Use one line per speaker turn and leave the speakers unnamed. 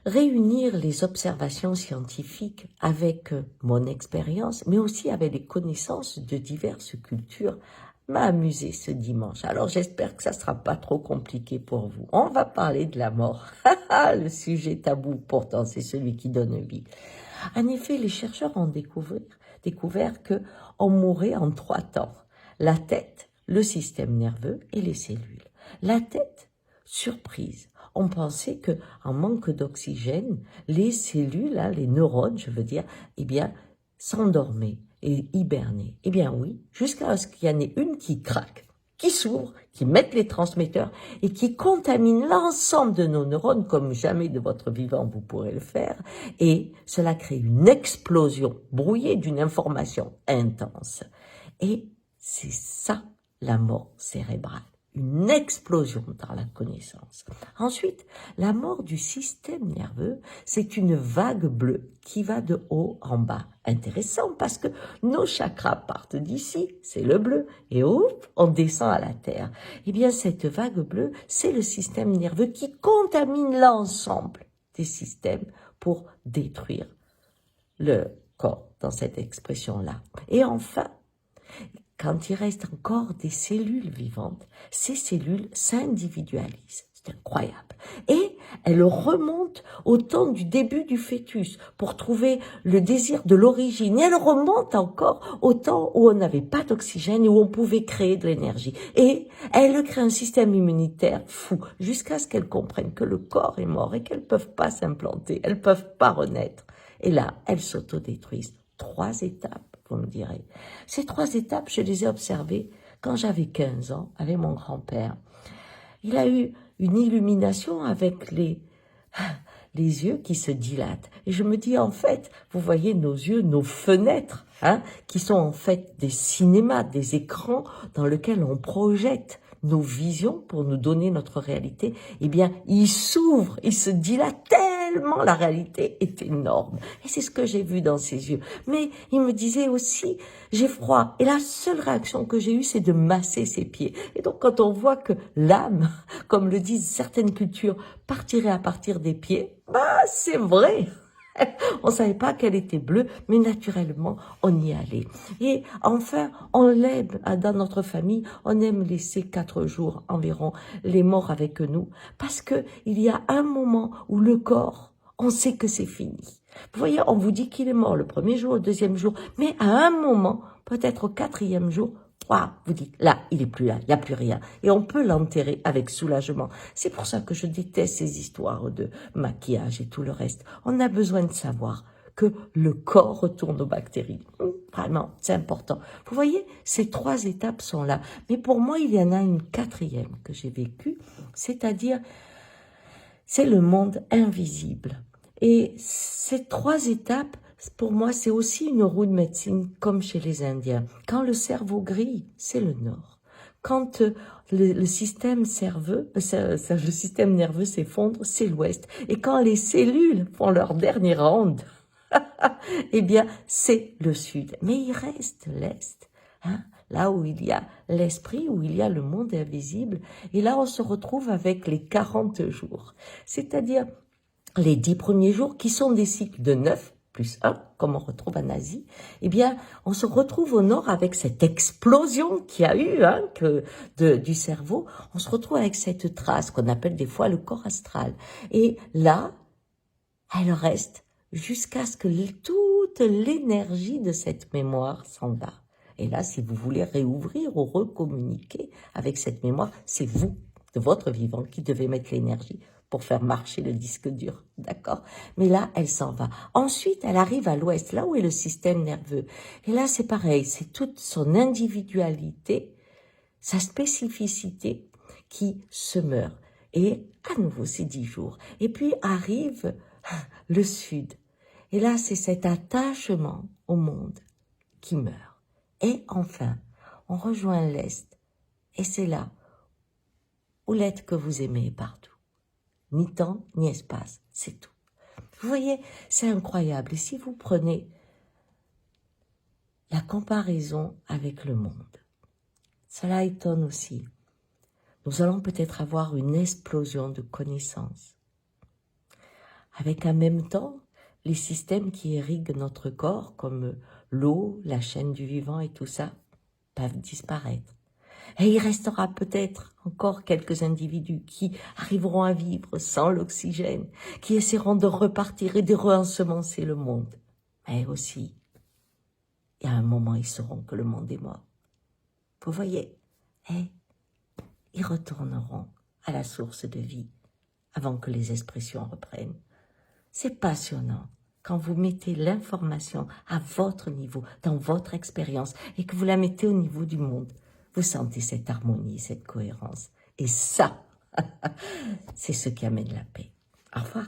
réunir les observations scientifiques avec mon expérience, mais aussi avec les connaissances de diverses cultures, m'a amusé ce dimanche. Alors j'espère que ça sera pas trop compliqué pour vous. On va parler de la mort. Le sujet tabou, pourtant, c'est celui qui donne vie. En effet, les chercheurs ont découvert que on mourait en 3 temps. La tête, le système nerveux et les cellules. La tête, surprise. On pensait que, en manque d'oxygène, les cellules, là, les neurones, je veux dire, eh bien, s'endormaient et hibernaient. Eh bien oui, jusqu'à ce qu'il y en ait une qui craque, qui s'ouvre, qui mette les transmetteurs et qui contamine l'ensemble de nos neurones comme jamais de votre vivant vous pourrez le faire. Et cela crée une explosion brouillée d'une information intense. Et c'est ça la mort cérébrale. Une explosion dans la connaissance. Ensuite, la mort du système nerveux, c'est une vague bleue qui va de haut en bas. Intéressant parce que nos chakras partent d'ici, c'est le bleu, et ouf, on descend à la terre. Eh bien, cette vague bleue, c'est le système nerveux qui contamine l'ensemble des systèmes pour détruire le corps dans cette expression-là. Et enfin, quand il reste encore des cellules vivantes, ces cellules s'individualisent. C'est incroyable. Et elles remontent au temps du début du fœtus pour trouver le désir de l'origine. Et elles remontent encore au temps où on n'avait pas d'oxygène et où on pouvait créer de l'énergie. Et elles créent un système immunitaire fou jusqu'à ce qu'elles comprennent que le corps est mort et qu'elles ne peuvent pas s'implanter, elles ne peuvent pas renaître. Et là, elles s'autodétruisent. 3 étapes. Vous me direz. Ces 3 étapes, je les ai observées quand j'avais 15 ans avec mon grand-père. Il a eu une illumination avec les yeux qui se dilatent. Et je me dis, en fait, vous voyez nos yeux, nos fenêtres, qui sont en fait des cinémas, des écrans dans lesquels on projette nos visions pour nous donner notre réalité, eh bien, ils s'ouvrent, ils se dilatent tellement la réalité est énorme. Et c'est ce que j'ai vu dans ses yeux. Mais il me disait aussi, j'ai froid. Et la seule réaction que j'ai eue, c'est de masser ses pieds. Et donc, quand on voit que l'âme, comme le disent certaines cultures, partirait à partir des pieds, c'est vrai. On savait pas qu'elle était bleue, mais naturellement, on y allait. Et enfin, on l'aime, dans notre famille, on aime laisser 4 jours environ les morts avec nous, parce que il y a un moment où le corps, on sait que c'est fini. Vous voyez, on vous dit qu'il est mort le premier jour, le deuxième jour, mais à un moment, peut-être au 4e jour, vous dites, là, il est plus là, il n'y a plus rien. Et on peut l'enterrer avec soulagement. C'est pour ça que je déteste ces histoires de maquillage et tout le reste. On a besoin de savoir que le corps retourne aux bactéries. Vraiment, c'est important. Vous voyez, ces 3 étapes sont là. Mais pour moi, il y en a une 4e que j'ai vécue, c'est-à-dire, c'est le monde invisible. Et ces 3 étapes, pour moi, c'est aussi une roue de médecine comme chez les Indiens. Quand le cerveau grille, c'est le nord. Quand le système nerveux s'effondre, c'est l'ouest. Et quand les cellules font leur dernière ronde, eh bien, c'est le sud. Mais il reste l'est, là où il y a l'esprit, où il y a le monde invisible. Et là, on se retrouve avec les 40 jours. C'est-à-dire les 10 premiers jours qui sont des cycles de 9 plus 1, comme on retrouve en Asie, eh bien, on se retrouve au nord avec cette explosion qu'il y a eu du cerveau. On se retrouve avec cette trace qu'on appelle des fois le corps astral. Et là, elle reste jusqu'à ce que toute l'énergie de cette mémoire s'en va. Et là, si vous voulez réouvrir ou recommuniquer avec cette mémoire, c'est vous, de votre vivant, qui devez mettre l'énergie pour faire marcher le disque dur, d'accord? Mais là, elle s'en va. Ensuite, elle arrive à l'ouest, là où est le système nerveux. Et là, c'est pareil, c'est toute son individualité, sa spécificité qui se meurt. Et à nouveau, c'est 10 jours. Et puis arrive le sud. Et là, c'est cet attachement au monde qui meurt. Et enfin, on rejoint l'est. Et c'est là où l'être que vous aimez est partout. Ni temps, ni espace, c'est tout. Vous voyez, c'est incroyable. Et si vous prenez la comparaison avec le monde, cela étonne aussi. Nous allons peut-être avoir une explosion de connaissances. avec en même temps les systèmes qui irriguent notre corps, comme l'eau, la chaîne du vivant et tout ça, peuvent disparaître. Et il restera peut-être encore quelques individus qui arriveront à vivre sans l'oxygène, qui essaieront de repartir et de réensemencer le monde. Mais aussi, il y a un moment, ils sauront que le monde est mort. Vous voyez, et ils retourneront à la source de vie avant que les expressions reprennent. C'est passionnant quand vous mettez l'information à votre niveau, dans votre expérience, et que vous la mettez au niveau du monde. Vous sentez cette harmonie, cette cohérence. Et ça, c'est ce qui amène la paix. Au revoir.